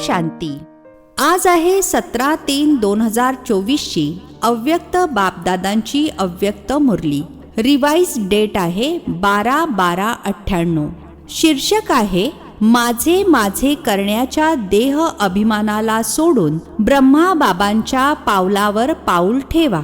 शांती. आज आहे 17/3/2024 ची अव्यक्त बापदादांची अव्यक्त मुरली. रिवाइज डेट आहे 12/12/98. शीर्षक आहे माझे माझे करण्याच्या देह अभिमानाला सोडून ब्रह्मा बाबांच्या पावलावर पाऊल ठेवा.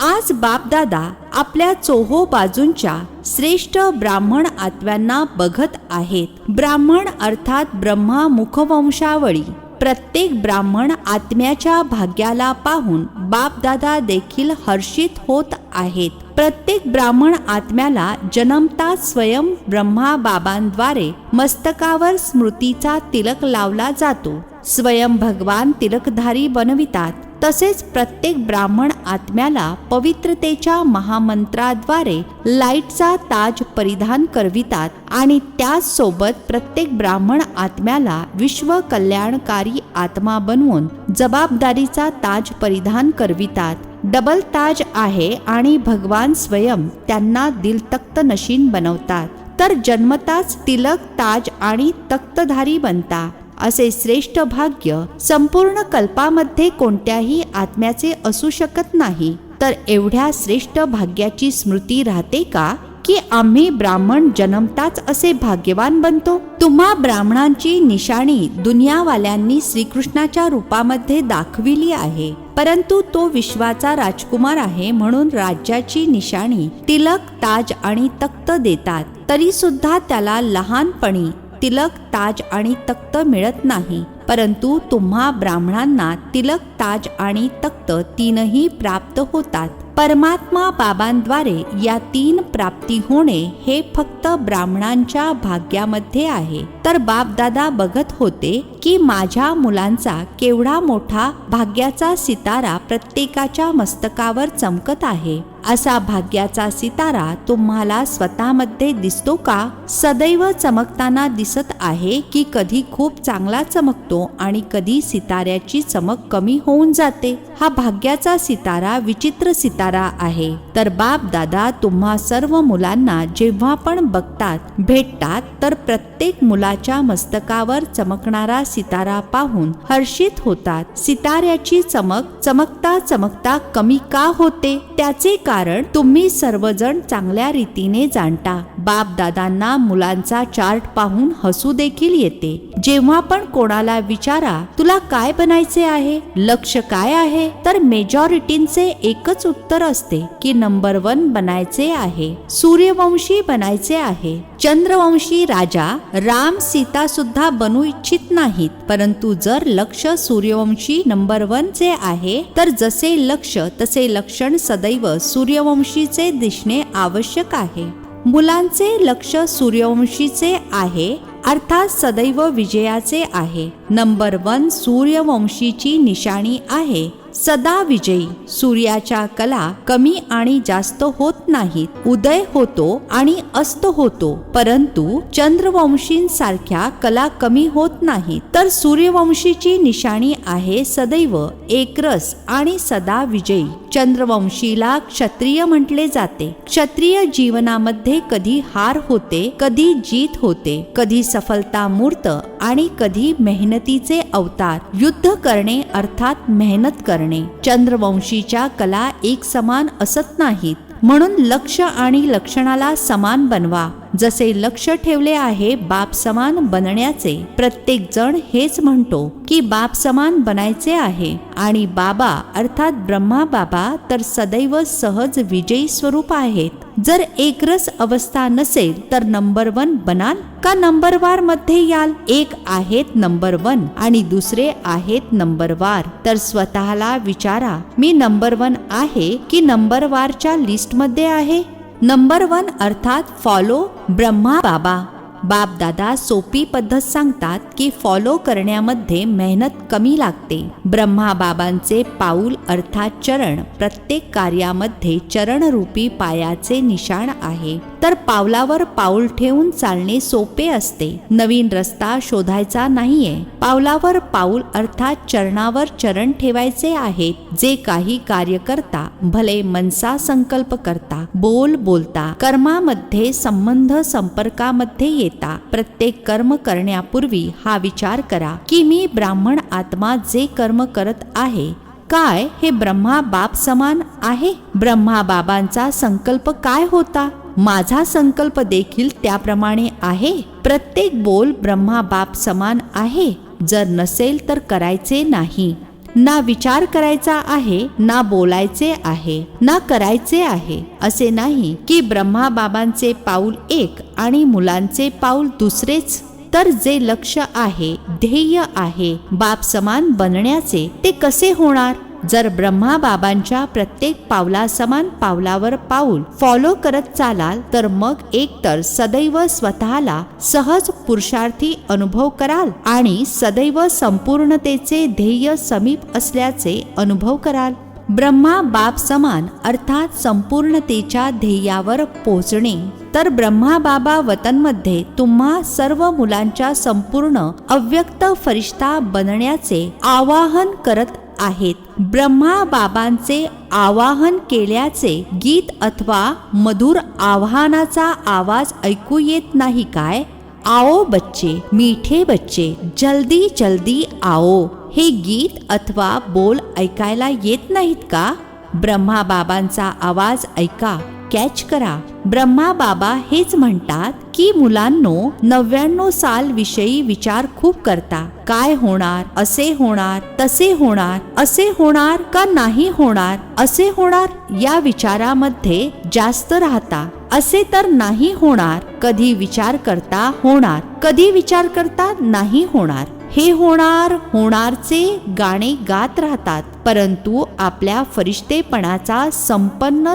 आज बापदादा आपल्या चोहो बाजूंच्या श्रेष्ठ ब्राह्मण आत्म्यांना बघत आहेत. ब्राह्मण अर्थात ब्रह्मा मुखवंशावळी. प्रत्येक ब्राह्मण आत्म्याच्या भाग्याला पाहून बापदादा देखील हर्षित होत आहेत. प्रत्येक ब्राह्मण आत्म्याला जन्मताच स्वयं ब्रह्मा बाबांद्वारे मस्तकावर स्मृतीचा तिलक लावला जातो. स्वयं भगवान तिलकधारी बनवितात. तसेच प्रत्येक ब्राह्मण आत्म्याला पवित्रतेच्या महामंत्राद्वारे लाईटचा ताज परिधान करवितात आणि त्याचसोबत प्रत्येक ब्राह्मण आत्म्याला विश्व कल्याणकारी आत्मा बनवून जबाबदारीचा ताज परिधान करवितात. डबल ताज आहे आणि भगवान स्वयं त्यांना दिलतख्त नशीन बनवतात. तर जन्मताच तिलक, ताज आणि तख्तधारी बनता. असे श्रेष्ठ भाग्य संपूर्ण कल्पामध्ये कोणत्याही आत्म्याचे असू शकत नाही. तर एवढ्या श्रेष्ठ भाग्याची स्मृती राहते का की आम्ही ब्राह्मण जन्मताच असे भाग्यवान बनतो? तुम्हा ब्राह्मणांची निशाणी दुनियावाल्यांनी श्रीकृष्णाच्या रूपामध्ये दाखविली आहे, परंतु तो विश्वाचा राजकुमार आहे म्हणून राज्याची निशाणी तिलक, ताज आणि तख्त देतात. तरी सुद्धा त्याला लहानपणी तिलक, ताज आणि तख्त मिळत नाही. परंतु तुम्हा ब्राह्मणांना तिलक, ताज आणि तख्त तीनही प्राप्त होतात. परमात्मा बाबांद्वारे या तीन प्राप्ती होणे हे फक्त ब्राह्मणांच्या भाग्यामध्ये आहे. तर बापदादा बघत होते की माझ्या मुलांचा केवढा मोठा भाग्याचा सितारा प्रत्येकाच्या मस्तकावर चमकत आहे. असा भाग्याचा सितारा तुम्हाला स्वतःमध्ये दिसतो का? सदैव चमकताना दिसत आहे की कधी खूप चांगला चमकतो आणि कधी सिताऱ्याची चमक कमी होऊन जाते? हा भाग्याचा सितारा विचित्र सितारा आहे. तर बाप दादा तुम्हा सर्व मुलांना जेव्हा पण बघतात, भेटतात, तर प्रत्येक मुलाच्या मस्तकावर चमकणारा सितारा पाहून हर्षित होतात. सिताऱ्याची चमक चमकता चमकता कमी का होते? त्याचे कारण तुम्ही सर्वजण चांगल्या रीतीने जाणता. बाप दादांना मुलांचा चार्ट पाहून हसू देखील येते. जेव्हा पण कोणाला विचारा तुला काय बनायचे आहे, लक्ष काय आहे, तर मेजॉरिटींचे एकच उत्तर असते की नंबर 1 बनायचे आहे, सूर्यवंशी बनायचे आहे. चंद्रवंशी राजा राम सीता सुद्धा बनू इच्छित नाहीत. परंतु जर लक्ष सूर्यवंशी नंबर 1 चे आहे तर जसे लक्ष तसे लक्षण सदैव सूर्यवंशीचे दिसणे आवश्यक आहे. मुलांचे लक्ष सूर्यवंशीचे आहे, अर्थात सदैव विजयाचे आहे. नंबर 1 सूर्यवंशीची निशाणी आहे, सदा विजयी. सूर्याच्या कला कमी आणि जास्त होत नाहीत, उदय होतो आणि अस्त होतो. परंतु चंद्रवंशींसारख्या कला कमी होत नाहीत. तर सूर्यवंशीची निशाणी आहे सदैव एकरस आणि सदा विजयी. चंद्रवंशीला क्षत्रिय म्हटले जाते. क्षत्रिय जीवनामध्ये कधी हार होते, कधी जीत होते, कधी सफलता मूर्त आणि कधी मेहनतीचे अवतार. युद्ध करणे अर्थात मेहनत करणे. चंद्रवंशीच्या कला एक समान असत नाहीत. म्हणून लक्ष आणि लक्षणाला समान बनवा. जसे लक्ष ठेवले आहे बाप समान बनण्याचे, प्रत्येक जण हेच म्हणतो की बाप समान बनायचे आहे. आणि बाबा अर्थात ब्रह्मा बाबा तर सदैव सहज विजयी स्वरूप आहेत. जर एकरस अवस्था नसेल तर नंबर 1 बनाल का नंबर वार मध्ये याल? एक आहेत नंबर 1 आणि दुसरे आहेत नंबर वार. तर स्वतःला विचारा, मी नंबर 1 आहे की नंबर वारच्या लिस्ट मध्ये आहे? नंबर 1 अर्थात फॉलो ब्रह्मा बाबा. बाप दादा सोपी पद्धत सांगतात की फॉलो करण्यामध्ये मेहनत कमी लागते. ब्रह्मा बाबांचे पाऊल अर्थात चरण प्रत्येक कार्यामध्ये चरणरूपी पायाचे निशाण आहे. तर पावलावर पाऊल ठेवून चालणे सोपे असते. नवीन रस्ता शोधायचा नाहीये. पावलावर पाऊल अर्थात चरणावर चरण ठेवायचे आहेत. जे काही कार्य करता, भले मनसा संकल्प करता, बोलता, कर्मामध्ये संबंध संपर्कामध्ये येता, घेता प्रत्येक कर्म करण्यापूर्वी हा विचार करा की मी ब्राह्मण आत्मा जे कर्म करत आहे काय हे ब्रह्मा बाप समान आहे? ब्रह्मा बाबांचा संकल्प काय होता? माझा संकल्प देखील त्याप्रमाणे आहे. प्रत्येक बोल ब्रह्मा बाप समान आहे. जर नसेल तर करायचे नाही. ना विचार करायचा आहे, ना बोलायचे आहे, ना करायचे आहे. असे नाही की ब्रह्मा बाबांचे पाऊल एक आणि मुलांचे पाऊल दुसरेच. तर जे लक्ष्य आहे, ध्येय आहे बाप समान बनण्याचे, ते कसे होणार? जर ब्रह्मा बाबांच्या प्रत्येक पावला समान पावलावर पाऊल फॉलो करत चालाल तर मग एकतर सदैव स्वतःला सहज पुरुषार्थी अनुभव कराल आणि सदैव संपूर्णतेचे ध्येय समीप असल्याचे अनुभव कराल. ब्रह्मा बाप समान अर्थात संपूर्णतेच्या ध्येयावर पोहोचणे. तर ब्रह्मा बाबा वतनमध्ये तुम्हा सर्व मुलांच्या संपूर्ण अव्यक्त फरिश्ता बनण्याचे आवाहन करत आहेत. ब्रह्मा बाबांचे आवाहन केल्याचे गीत अथवा मधुर आवाहनाचा आवाज ऐकू येत नाही काय? आओ बच्चे, मीठे बच्चे, जल्दी जल्दी आओ. हे गीत अथवा बोल ऐकायला येत नाहीत का? ब्रह्मा बाबांचा आवाज ऐका, कॅच करा. ब्रह्मा बाबा हेच म्हणतात की मुलांनो, 99 साल विषयी विचार खूप करता. काय होणार, असे होणार, तसे होणार, असे होणार का नाही होणार, असे होणार, या विचारामध्ये जास्त राहता. असे तर नाही होणार. कधी विचार करता होणार, कधी विचार करता नाही होणार. हे होणार होणारचे गाणे गात राहतात, परंतु आपल्या फरिश्तेपणाचा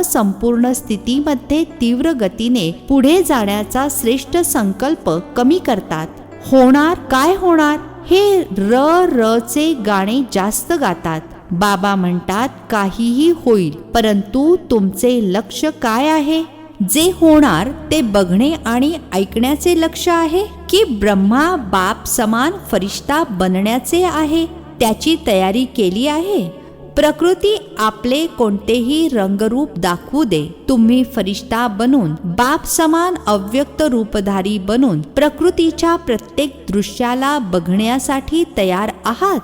संपूर्ण स्थितीमध्ये तीव्र गतीने पुढे जाण्याचा श्रेष्ठ संकल्प कमी करतात. होणार काय होणार हे र चे गाणे जास्त गातात. बाबा म्हणतात काहीही होईल, परंतु तुमचे लक्ष काय आहे? जे होणार ते बघणे आणि ऐकण्याचे लक्ष आहे की ब्रह्मा बाप समान फरिश्ता बनण्याचे आहे? त्याची तयारी केली आहे? प्रकृती आपले कोणतेही रंगरूप दाखवू दे, तुम्ही फरिश्ता बनून बाप समान अव्यक्त रूपधारी बनून प्रकृतीच्या प्रत्येक दृश्याला बघण्यासाठी तयार आहात.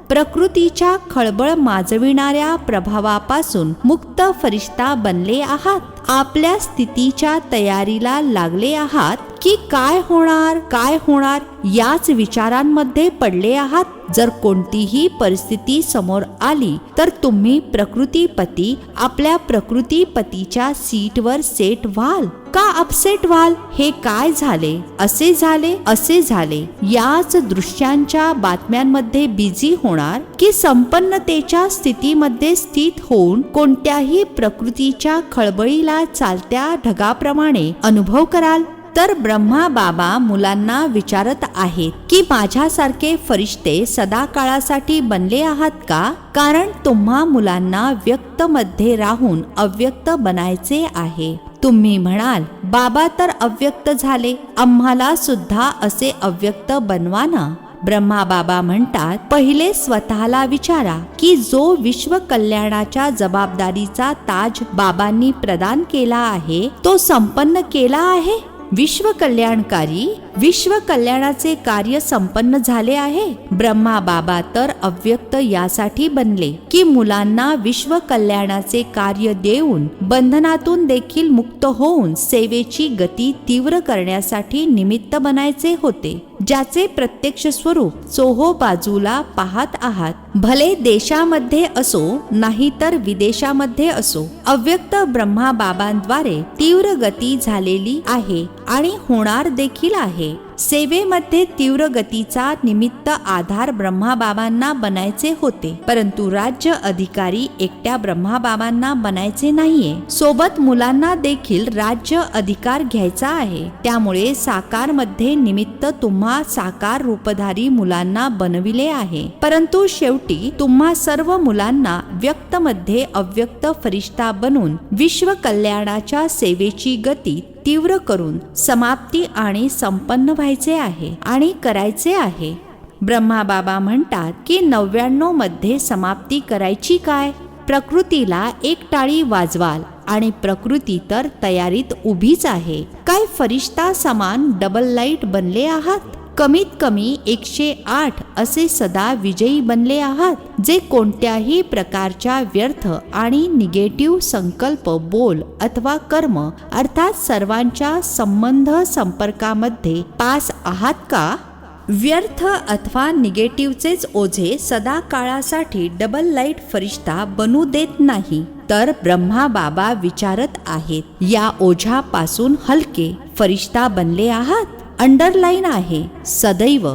प्रकृतीच्या खळबळ माजविणाऱ्या प्रभावापासून मुक्त फरिश्ता बनले आहात. आपल्या स्थितीच्या तयारीला लागले आहात की काय होणार काय होणार याच विचारांमध्ये पडले आहात. जर कोणतीही परिस्थिती समोर आली तर तुम्ही प्रकृतीपती आपल्या प्रकृतीपतीच्या सीटवर सेट व्हाल का अपसेट व्हाल? हे काय झाले, असे झाले, असे झाले याच दृश्यांच्या बातम्यांमध्ये बिझी होणार की संपन्नतेच्या स्थितीमध्ये स्थित होऊन कोणत्याही प्रकृतीच्या खळबळीला चालत्या ढगाप्रमाणे अनुभव कराल? तर ब्रह्मा बाबा मुलांना विचारत आहेत की माझ्यासारखे फरिश्ते सदा काळासाठी बनले आहात का? कारण तुम्हा मुलांना व्यक्त मध्ये राहून अव्यक्त बनायचे आहे. तुम्ही म्हणाल बाबा तर अव्यक्त झाले, आम्हाला सुद्धा असे अव्यक्त बनवा ना. ब्रह्मा बाबा म्हणतात पहिले स्वतःला विचारा की जो विश्व कल्याणाच्या जबाबदारीचा ताज बाबांनी प्रदान केला आहे तो संपन्न केला आहे? विश्व कल्याणकारी विश्व कल्याणाचे कार्य संपन्न झाले आहे. ब्रह्मा बाबा तर अव्यक्त यासाठी बनले की मुलांना विश्व कल्याणाचे कार्य देऊन बंधनातून देखील मुक्त होऊन सेवेची गती तीव्र करण्यासाठी निमित्त बनायचे होते, ज्याचे प्रत्यक्ष स्वरूप चोहो बाजूला पाहत आहात. भले देशामध्ये असो नाहीतर विदेशामध्ये असो, अव्यक्त ब्रह्मा बाबांद्वारे तीव्र गती झालेली आहे आणि होणार देखील आहे. सेवेमध्ये तीव्र गतीचा निमित्त आधार ब्रह्मा बाबांना बनायचे होते, परंतु राज्य अधिकारी एकट्या ब्रह्मा बाबांना बनायचे नाहीये. सोबत मुलांना देखील राज्य अधिकार घ्यायचा आहे. त्यामुळे साकार मध्ये निमित्त तुम्हा साकार रूपधारी मुलांना बनविले आहे, परंतु शेवटी तुम्हा सर्व मुलांना व्यक्त मध्ये अव्यक्त फरिश्ता बनून विश्व कल्याणाच्या सेवेची गती तीव्र करून समाप्ती आणि संपन्न व्हायचे आहे आणि करायचे आहे. ब्रह्मा बाबा म्हणतात की 99 मध्ये समाप्ती करायची काय? प्रकृतीला एक टाळी वाजवाल आणि प्रकृती तर तयारीत उभीच आहे. काय फरिश्ता समान डबल लाईट बनले आहात? कमीत कमी 108 असे सदा विजयी बनले आहात, जे कोणत्याही प्रकारच्या व्यर्थ आणि निगेटिव्ह संकल्प, बोल अथवा कर्म अर्थात सर्वांच्या संबंध संपर्कामध्ये पास आहात का? व्यर्थ अथवा निगेटिव्हचेच ओझे सदा काळासाठी डबल लाईट फरिश्ता बनू देत नाही. तर ब्रह्मा बाबा विचारत आहेत, या ओझ्यापासून हलके फरिश्ता बनले आहात? अंडरलाईन आहे सदैव.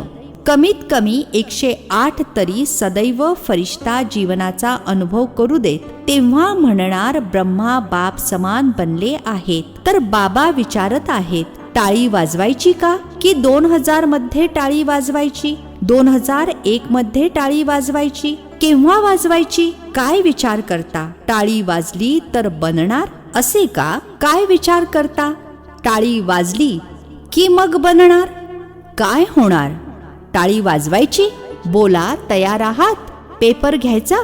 कमीत कमी 108 तरी सदैव फरिश्ता जीवनाचा अनुभव करू देत, तेव्हा म्हणणार ब्रह्मा बाप समान बनले आहेत. तर बाबा विचारत आहेत, टाळी वाजवायची का की 2000 मध्ये टाळी वाजवायची, 2001 मध्ये टाळी वाजवायची, केव्हा वाजवायची? काय विचार करता? टाळी वाजली तर बनणार असे का? काय विचार करता? टाळी वाजली की मग बनणार? काय होणार? टाळी वाजवायची? बोला, तयार आहात? पेपर घ्यायचा?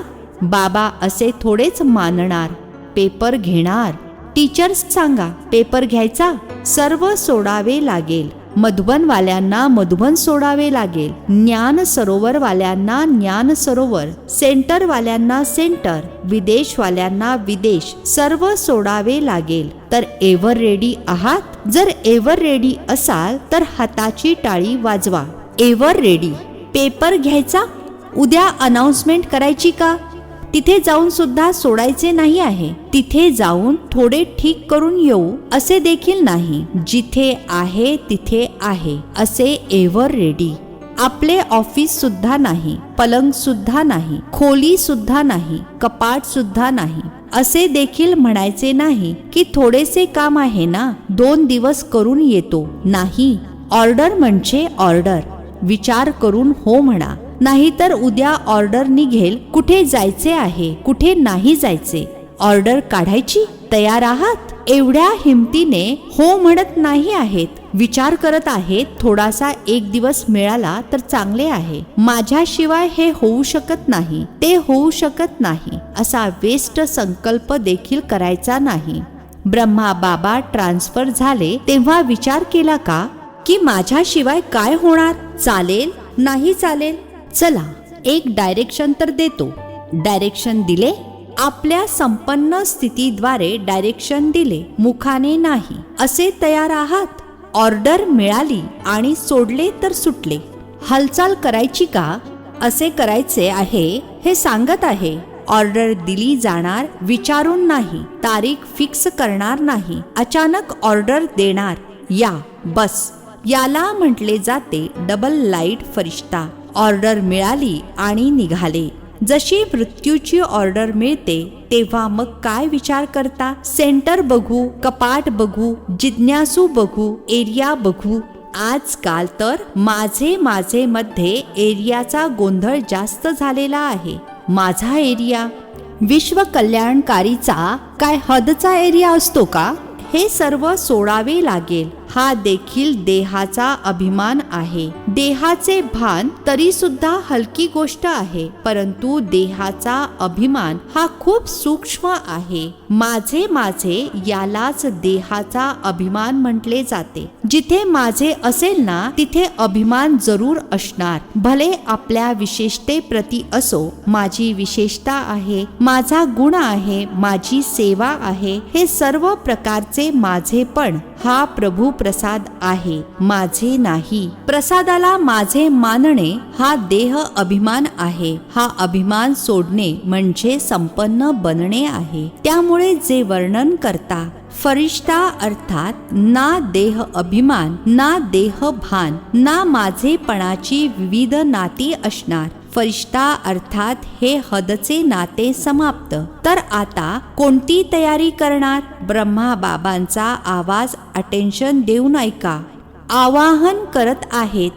बाबा असे थोडेच मानणार. पेपर घेणार. टीचर्स सांगा, पेपर घ्यायचा? सर्व सोडावे लागेल. मधुबनवाल्यांना मधुबन सोडावे लागेल, ज्ञान सरोवरवाल्यांना ज्ञान सरोवर, सेंटरवाल्यांना सेंटर, विदेशवाल्यांना विदेश, सर्व सोडावे लागेल. तर एव्हर रेडी आहात? जर एव्हर रेडी असाल तर हाताची टाळी वाजवा. Ever ready. पेपर घ्यायचा? उद्या अनाउन्समेंट करायची का? तिथे जाऊन सुद्धा सोडायचे नाही आहे. तिथे जाऊन थोडे ठीक करून येऊ असे देखील नाही. जिथे आहे तिथे आहे असे एव्हर रेडी. आपले ऑफिस सुद्धा नाही, पलंग सुद्धा नाही, खोली सुद्धा नाही, कपाट सुद्धा नाही असे देखील म्हणायचे नाही की थोडेसे काम आहे ना, 2 दिवस करून येतो. नाही, ऑर्डर म्हणजे ऑर्डर. विचार करून हो म्हणा, नाहीतर उद्या ऑर्डर निघेल कुठे जायचे आहे, कुठे नाही जायचे. ऑर्डर काढायची? तयार आहात? एवढ्या हिमतीने हो म्हणत नाही आहेत. विचार करत आहेत, थोडासा 1 दिवस मिळाला तर चांगले आहे. माझ्याशिवाय हे होऊ शकत नाही, ते होऊ शकत नाही असा वेस्ट संकल्प देखील करायचा नाही. ब्रह्मा बाबा ट्रान्सफर झाले तेव्हा विचार केला का की माझ्याशिवाय काय होणार? चालेल, नाही चालेल? चला, एक डायरेक्शन तर देतो. डायरेक्शन दिले. आपल्या संपन्न स्थितीद्वारे डायरेक्शन दिले, मुखाने नाही. असे तयार आहात? ऑर्डर मिळाली आणि सोडले तर सुटले. हालचाल करायची का? असे करायचे आहे हे सांगत आहे. ऑर्डर दिली जाणार, विचारून नाही. तारीख फिक्स करणार नाही, अचानक ऑर्डर देणार. या, बस. याला म्हटले जाते डबल लाईट फरिश्ता. ऑर्डर मिळाली आणि निघाले. जशी मृत्यूची ऑर्डर मिळते तेव्हा मग काय विचार करता? सेंटर बघू, कपाट बघू, जिज्ञासू बघू, एरिया बघू. आजकाल तर माझे माझे मध्ये एरियाचा गोंधळ जास्त झालेला आहे. माझा एरिया, विश्व कल्याणकारीचा काय हदचा एरिया असतो का? हे सर्व सोडावे लागेल. हा देखील देहाचा अभिमान आहे. देहाचे भान तरी सुद्धा हलकी गोष्ट आहे, परंतु देहाचा अभिमान हा खूप सूक्ष्म आहे. माझे माझे यालाच देहाचा अभिमान म्हटले जाते. जिथे माझे असेल ना तिथे अभिमान जरूर असणार. भले आपल्या विशेषतेप्रती असो, माझी विशेषता आहे, माझा गुण आहे, माझी सेवा आहे, हे सर्व प्रकारचे माझेपण हा प्रभू प्रसाद आहे, माझे नाही. प्रसादाला माझे मानणे हा देह अभिमान आहे. हा अभिमान सोडणे म्हणजे संपन्न बनणे आहे. त्यामुळे जे वर्णन करता फरिश्ता अर्थात ना देह अभिमान, ना देह भान, ना माझेपणाची विविध नाती असणार. फरिश्ता अर्थात हे हदचे नाते समाप्त. तर आता कोणती तयारी करणार? ब्रह्मा बाबांचा आवाज अटेन्शन देऊन ऐका. आवाहन करत आहेत.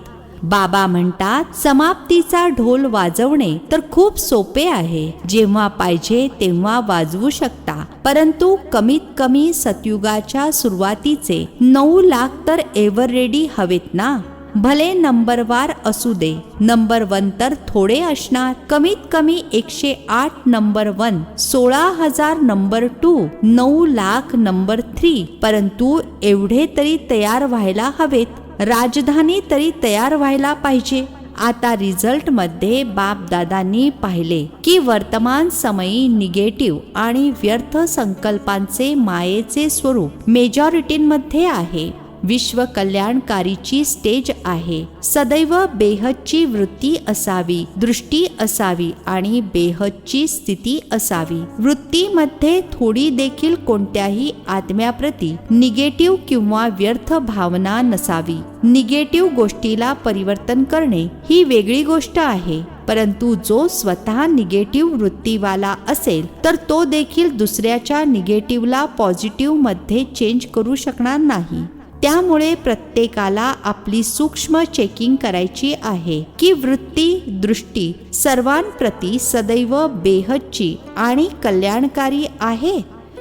बाबा म्हणतात, समाप्तीचा ढोल वाजवणे तर खूप सोपे आहे. जेव्हा पाहिजे तेव्हा वाजवू शकता, परंतु कमीत कमी सतयुगाच्या सुरुवातीचे 9 लाख तर एव्हर रेडी हवेत ना. भले नंबरवार असू दे, नंबर 1 तर थोडे असणार. कमीत कमी 108 नंबर 1, 16,000 नंबर 2, 9 लाख नंबर 3. परंतु एवढे तरी तयार व्हायला हवेत. राजधानी तरी तयार व्हायला पाहिजे. आता रिझल्ट मध्ये बाप दादांनी पाहिले की वर्तमान समयी निगेटिव्ह आणि व्यर्थ संकल्पांचे मायेचे स्वरूप मेजॉरिटीमध्ये आहे. विश्व कल्याणकारीची स्टेज आहे. सदैव बेहदची वृत्ती असावी, दृष्टी असावी आणि बेहदची स्थिती असावी. वृत्तीमध्ये थोडी देखील कोणत्याही आत्म्याप्रती निगेटिव्ह किंवा व्यर्थ भावना नसावी. निगेटिव्ह गोष्टीला परिवर्तन करणे ही वेगळी गोष्ट आहे, परंतु जो स्वतः निगेटिव्ह वृत्तीवाला असेल तर तो देखील दुसऱ्याच्या निगेटिव्हला पॉझिटिव्ह मध्ये चेंज करू शकणार नाही. त्यामुळे प्रत्येकाला आपली सूक्ष्म चेकिंग करायची आहे की वृत्ती, दृष्टी सर्वांप्रती सदैव बेहदची आणि कल्याणकारी आहे.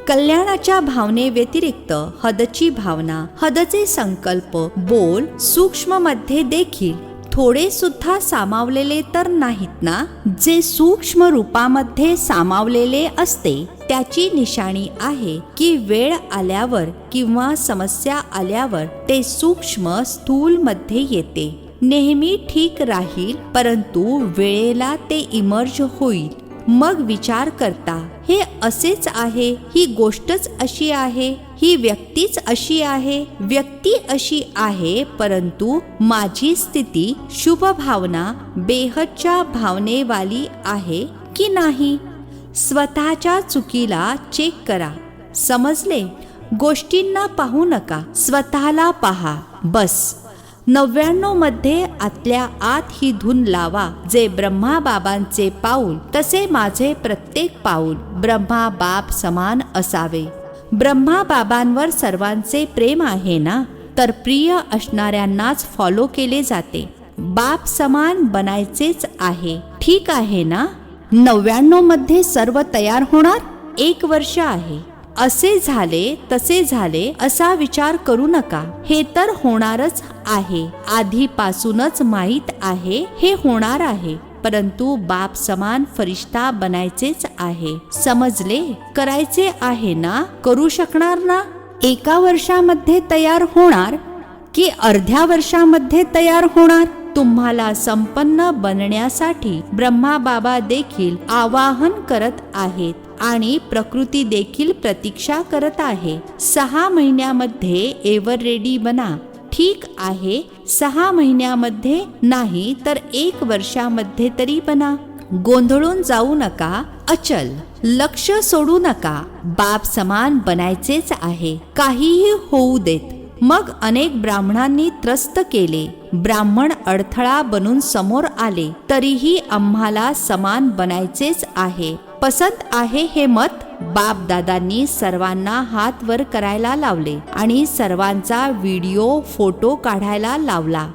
कल्याणाच्या भावने व्यतिरिक्त हदची भावना, हदचे संकल्प, बोल सूक्ष्म मध्ये देखील थोडे सुद्धा सामावलेले तर नाहीत ना. जे सूक्ष्म रूपामध्ये सामावलेले असते त्याची निशाणी आहे की वेळ आल्यावर किंवा समस्या आल्यावर ते सूक्ष्म स्थूल मध्ये येते. नेहमी ठीक राहील, परंतु वेळेला ते इमर्ज होईल. मग विचार करता, हे असेच आहे, ही गोष्टच अशी आहे, ही व्यक्तीच अशी आहे, व्यक्ती अशी आहे, परंतु माझी स्थिती शुभ भावना, बेहदच्या भावनेवाली आहे की नाही. स्वतःच्या चुकीला चेक करा. समजले? गोष्टींना पाहू नका, स्वतःला पहा. बस. 99 मध्ये आतल्या आत ही धून लावा. जे ब्रह्मा बाबांचे पाऊल तसे माझे प्रत्येक पाऊल ब्रह्मा बाप समान असावे. ब्रह्मा बाबांवर सर्वांचे प्रेम आहे ना, तर प्रिय असणाऱ्यांनाच फॉलो केले जाते. बाप समान बनायचेच आहे. ठीक आहे ना. 99 मध्ये सर्व तयार होणार. 1 वर्ष आहे. असे झाले तसे झाले असा विचार करू नका. हे तर होणारच आहे. आधीपासूनच माहीत आहे हे होणार आहे, परंतु बाप समान फरिश्ता बनायचेच आहे. समजले? करायचे आहे ना, करू शकणार ना. 1 वर्षामध्ये तयार होणार की अर्ध्या वर्षामध्ये तयार होणार. तुम्हाला संपन्न बनण्यासाठी ब्रह्मा बाबा देखील आवाहन करत आहेत आणि प्रकृती देखील प्रतीक्षा करत आहे. 6 महिन्यामध्ये एव्हर रेडी बना. ठीक आहे, 6 महिन्यामध्ये नाही तर 1 वर्षामध्ये तरी बना. गोंधळून जाऊ नका. अचल लक्ष सोडू नका. बाप समान बनायचेच आहे. काहीही होऊ देत. मग अनेक ब्राह्मणांनी त्रस्त केले. ब्राह्मण अडथळा बनून समोर आले. तरीही आम्हाला समान बनायचेच आहे. पसंत आहे हे मत. बाप दादांनी सर्वांना हात वर करायला लावले आणि सर्वांचा व्हिडिओ फोटो काढायला लावला.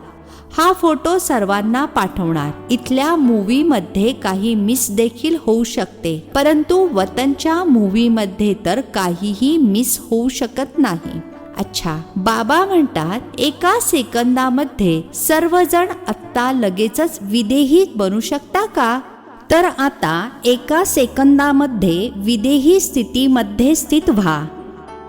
हा फोटो सर्वांना पाठवणार. इथल्या मूवी मध्ये काही मिस देखील होऊ शकते, परंतु वतनच्या मूवी मध्ये तर काहीही मिस होऊ शकत नाही. अच्छा, बाबा म्हणतात 1 सेकंदामध्ये सर्वजण आत्ता लगेचच विदेही बनू शकता का? तर आता 1 सेकंदामध्ये विदेही स्थितीमध्ये स्थित व्हा.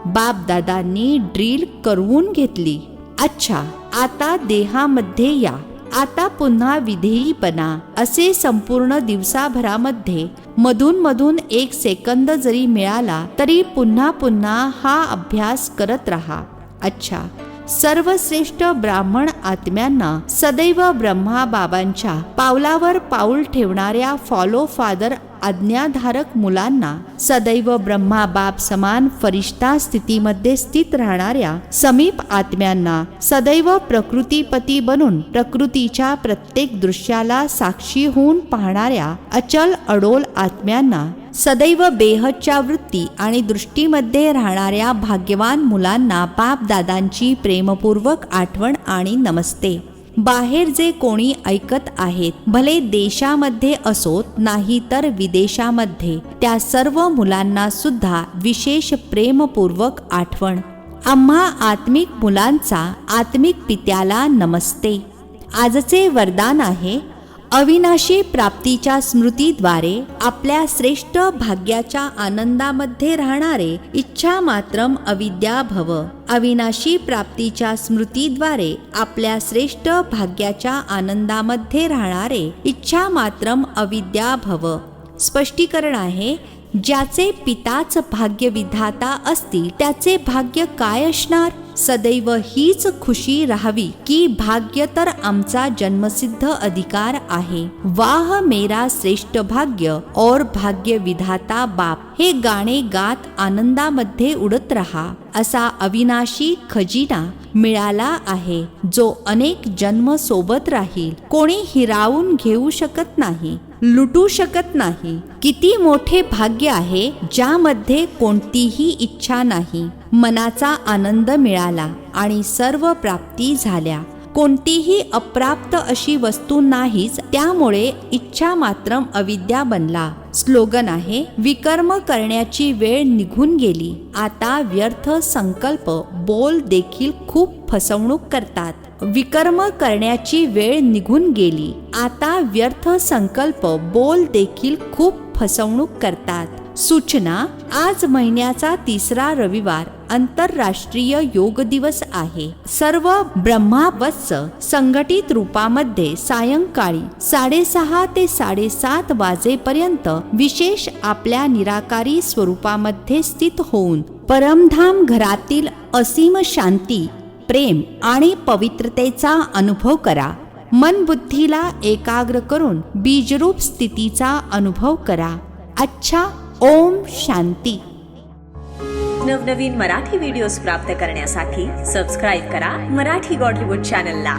बाप दादांनी ड्रिल करवून घेतली. अच्छा, आता देहामध्ये या. आता पुन्हा विधेयी बना. असे संपूर्ण दिवसाभरामध्ये मधून मधून 1 सेकंद जरी मिळाला तरी पुन्हा पुन्हा हा अभ्यास करत रहा. अच्छा, सर्वश्रेष्ठ ब्राह्मण आत्म्यांना सदैव ब्रह्मा बाबांच्या पावलावर पाऊल ठेवणाऱ्या फॉलो फादर आज्ञाधारक मुलांना, सदैव ब्रह्मा बाप समान फरिश्ता स्थितीमध्ये स्थित राहणाऱ्या समीप आत्म्यांना, सदैव प्रकृतीपती बनून प्रकृतीच्या प्रत्येक दृश्याला साक्षी होऊन पाहणाऱ्या अचल अडोल आत्म्यांना, सदैव बेहदच्या वृत्ती आणि दृष्टीमध्ये राहणाऱ्या भाग्यवान मुलांना बाप दादांची प्रेमपूर्वक आठवण आणि नमस्ते. बाहेर जे कोणी ऐकत आहेत, भले देशामध्ये असोत नाही तर विदेशामध्ये, त्या सर्व मुलांना सुद्धा विशेष प्रेमपूर्वक आठवण. आम्हा आत्मिक मुलांचा आत्मिक पित्याला नमस्ते. आजचे वरदान आहे, अविनाशी प्राप्तीच्या स्मृतीद्वारे आपल्या श्रेष्ठ भाग्याच्या आनंदामध्ये राहणारे इच्छा मात्रम अविद्या भव. अविनाशी प्राप्तीच्या स्मृतीद्वारे आपल्या श्रेष्ठ भाग्याच्या आनंदामध्ये राहणारे इच्छा मात्रम अविद्या भव. स्पष्टीकरण आहे, ज्याचे पिताच भाग्य विधाता असतील त्याचे भाग्य काय असणार? सदैव हीच खुशी राहावी की भाग्य तर आमचा जन्मसिद्ध अधिकार आहे. वाह मेरा श्रेष्ठ भाग्य और भाग्य विधाता बाप हे गाणे गात आनंदामध्ये उडत राहा. असा अविनाशी खजिना मिळाला आहे जो अनेक जन्म सोबत राहील. कोणी हिरावून घेऊ शकत नाही, लुटू शकत नाही. किती मोठे भाग्य आहे ज्यामध्ये कोणतीही इच्छा नाही. मनाचा आनंद मिळाला आणि सर्व प्राप्ती झाल्या. कोणतीही अप्राप्त अशी वस्तू नाहीच, त्यामुळे इच्छा मात्रम अविद्या बनला. स्लोगन आहे, विकर्म करण्याची वेळ निघून गेली. आता व्यर्थ संकल्प बोल देखील खूप फसवणूक करतात. विकर्म करण्याची वेळ निघून गेली. आता व्यर्थ संकल्प बोल देखील खूप फसवणूक करतात. सूचना, आज महिन्याचा 3रा रविवार आंतरराष्ट्रीय योग दिवस आहे. सर्व ब्रह्मावत्स संघटित रूपामध्ये सायंकाळी 6:30 ते 7:30 वाजेपर्यंत विशेष आपल्या निराकारी स्वरूपामध्ये स्थित होऊन परमधाम घरातील असीम शांती, प्रेम आणि पवित्रतेचा अनुभव करा. मन बुद्धीला एकाग्र करून बीजरूप स्थितीचा अनुभव करा. अच्छा, ओम शांती. नवनवीन मराठी व्हिडिओज प्राप्त करण्यासाठी सबस्क्राईब करा मराठी गॉडलीवूड चॅनलला.